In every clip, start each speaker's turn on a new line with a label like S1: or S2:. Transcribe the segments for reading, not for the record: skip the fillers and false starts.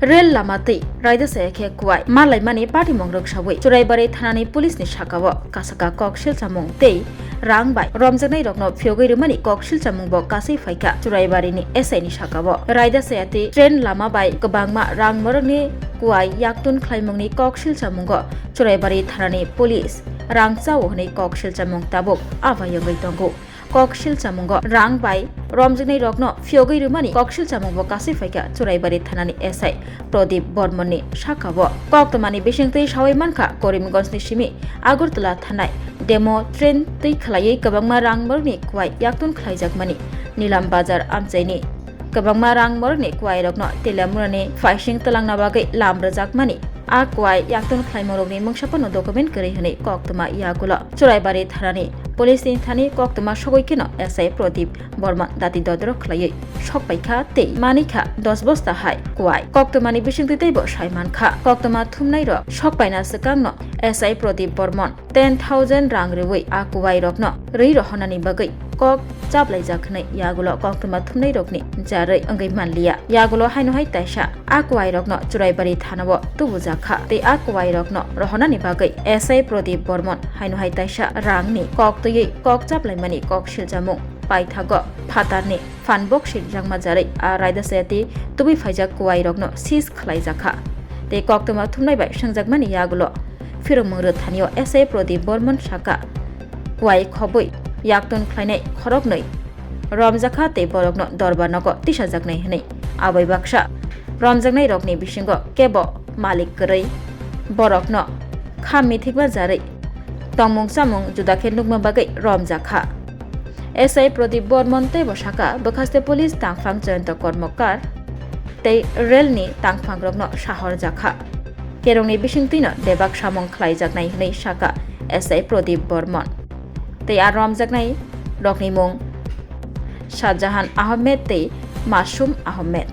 S1: Rel Lama tei Raida sayakhe Kuwai malai mani party mongrok sawai Churaibari thanani police ni sakao kasaka kokshil chamung tei rangbai Romjaknai rokno Phiyogwirikha kokshil chamung bo kasai faika Churaibari ni SI ni sakao Raida sayati train Lama bai kwbangma rangmorok ni Kuwai yaktun khlaimung ni kokshil chamung go Churaibari thanani police rangchao hne kokshil chamung tabuk abayogoi tongo kokshil chamungo rangbai Romjaknai rokno Phiyogwirikha kokshil chamungo kasai faika Churaibari thanani SI Pradip Bormoni sakao koktomani bisingtei sawai mankha Karimganj ni simi Agartala thanai demo train tei khlaiei kwbangma rangmorni Kuwai yaktun khlaijakmani Nilam Bazar amchaini kwbangma rangmorni Kuwai rokno telamurani faising talangna bagai lamrjakmani a Kuwai yaktun khlaimorokni mungsapono document kwrwi hwnwi koktoma Yagulo Churaibari thanani police ni thani koktoma sogoikeno SI Pradip Borman dati dodro khlaiei sokpaikha tei manikha 10 bosta hai Kuwai koktomani bisingtei bo saimankha koktoma thumnai ro sokpaina swkangno SI Pradip Borman 10,000 rang rewi a Kuwai rokno rei rohonani bagai kok chaplaijakhnai Yagulo koktoma thumnai rokni jarei angai manliya Yagulo haino hai taisa a Kuwai rokno Churaibari thanao tubujakha tei a Kuwai rokno rohonani bagai SI Pradip Borman haino hai taisa rangni koktoi kok chaplaimani kokshil chamung paithago phatarni fanbok siljangma jarei a Raida sayati tubi faijak Kuwai rokno sis khlaijakha tei koktoma thumnai bai sangjakmani Yagulo phiromungro thanio SI Pradip Borman saka Kuwai khoboi yaktun khlainai khoroknoi Romjakma tei borokno dorbarnago tisajaknai hwnwi abai baksa Romjaknai rokni bisingo kebo malik kwrwi borokno kham mithikma jarei tongmung samung judakhe nukma bagai Romjakma SI Pradip Borman tei bosaka bokhaste police tangphang joyন্ত kormokar tei rail ni tangphang rokno sahor jakha kerongni bisingtino debak samung khlaijaknai hwnwi saka SI Pradip Borman tei a Romjaknai rokni mung Shahjahan Ahmed tei Masum Ahmed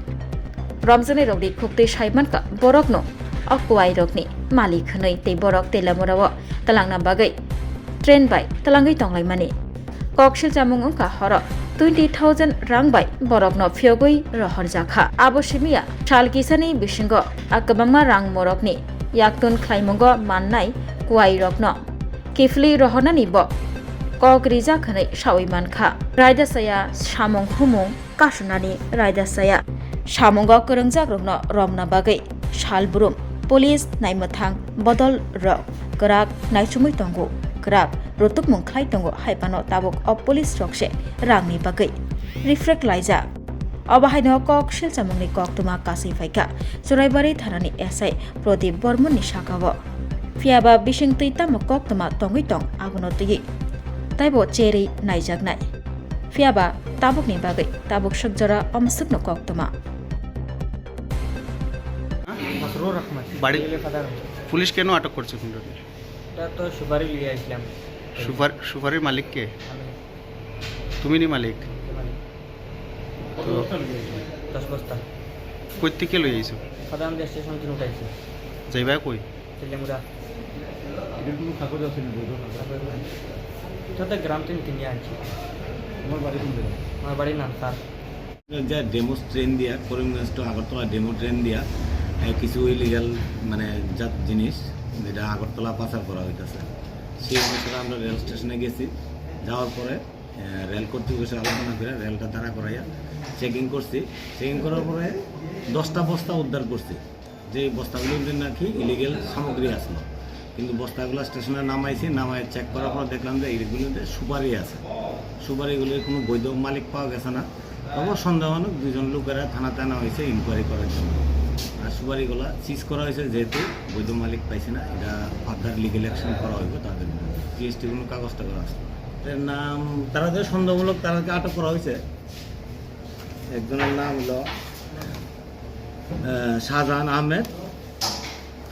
S1: Romjaknai rokni khukti saimanka borokno a Kuwai rokni malik hwnwi tei borok telamurao talangna bagai train bai Twlangwi tonglaimani kokshil chamung ongkha horo 20,000 rang bai borokno Phiyogwirikha rohorjakha abo simia salkisani bisingo a kwbangma rang morokni yaktun khlaimungo mannai Kuwai rokno kifli rohonani bo kok rijak hwnwi sawai mankha Raida saya samung humung kasunani Raida saya samungo kwrwngjak rokno romna bagai salbrum police naimuthang bodol rok krak naisumui tongo krak rotukmung khlai tongo haipano tabuk of police rokse rangni bagai reflect laijak abahaino kokshil chamungni koktoma kasai faika Churaibari thanani SI Pradip Borman ni sakao phiaba bisingtei tamo koktoma tongwi tong abono tui taibo cherei naijaknai phiaba tabukni bagai tabuk sakjara amsukno koktoma
S2: বাড়ি police কেন আটক করছে
S3: এটা তো সুপারি লিয়ে আসলাম
S2: সুপারির মালিক কে তুমি নি মালিক তো
S3: 10 বস্তা
S2: কই থেকে লই আইছো
S3: ফাদাম দেশ স্টেশন থেকে উঠাইছি
S2: যাইবা কই
S3: তেলেমুরা
S4: এর কোনো কাগজ আছে না বৈধ কাগজ
S3: এটা গ্রাম থেকে কিনে আনছি
S4: আমার বাড়ি কোন জায়গা
S3: আমার বাড়ি নাম স্যার
S4: যা ডেমো ট্রেন দিয়া Karimganj to Agartala demo train দিয়া কিছু ইলিগাল মানে জাত জিনিস যেটা আগরতলা পাচার করা হইতেছে সেই অনুসারে আমরা রেল স্টেশনে গেছি যাওয়ার পরে রেল কর্তৃপক্ষের সাথে আলোচনা করে রেলটা দাঁড়া করাইয়া চেকিং করছি চেকিং করার পরে 10টা বস্তা উদ্ধার করছি যে বস্তাগুলোর জন্য নাকি ইলিগাল সামগ্রী আসলো কিন্তু বস্তাগুলো স্টেশনে নামাইছি নামাই চেক করার পর দেখলাম যে এইগুলোতে সুপারি আছে সুপারিগুলোর কোনো বৈধ মালিক পাওয়া গেছে না তবে সন্দেহজনক 2 জন লোকেরা থানাতে আনা হয়েছে ইনকোয়ারি করার জন্য আর সুপারিগুলো সিজ করা হয়েছে যেহেতু বৈধ মালিক পাইছে না এটা ফার্দার লিগেল অ্যাকশন করা হইব তাদের জিএসটি কোনো কাগজটা করা আছে এর নাম তারা যে সন্দেহমূলক তাদেরকে আটক করা হয়েছে একজনের নাম হলো শাহজাহান আহমেদ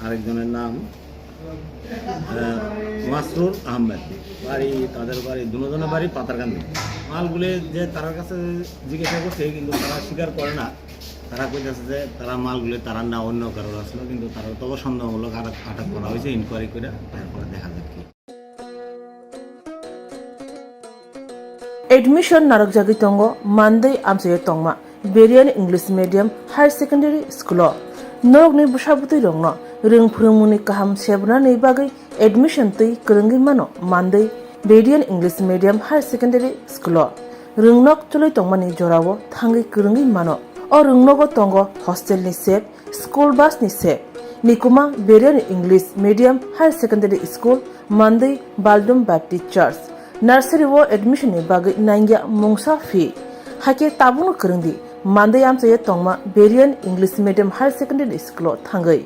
S4: আরেকজনের নাম মাসরুর আহমেদ বাড়ি তাদের বাড়ি দুজনের বাড়ি পাতারকান্দি মালগুলি যে তার কাছে জিজ্ঞাসা করছে কিন্তু তারা স্বীকার করে না তারা কইতেছে যে তারা মালগুলি তারা না অন্য কারোর আসলো কিন্তু তারা তবে সন্দেহমূলক আটক করা হয়েছে ইনকোয়ারি করে তারপরে দেখা যাক কি
S5: Admission narokjagi tongo Monday amsayo tongma Berian English Medium Higher Secondary School Norokni bushabutui rongno rung phurungmuni kaham sebnani bagai admission tui kerenggi mano Monday Bedian English Medium Higher Secondary School rungnok chulai tongmani jorao thangi kerenggi mano o rungnogo tongo hostel ni sep school bus ni sep nikuma Bedian English Medium Higher Secondary School Monday Baldum Baptist Church nursery wo admission ni bagai nangya mungsa fee hake tabunu kerengdi Monday amsaye tongma Bedian English Medium Higher Secondary School thangai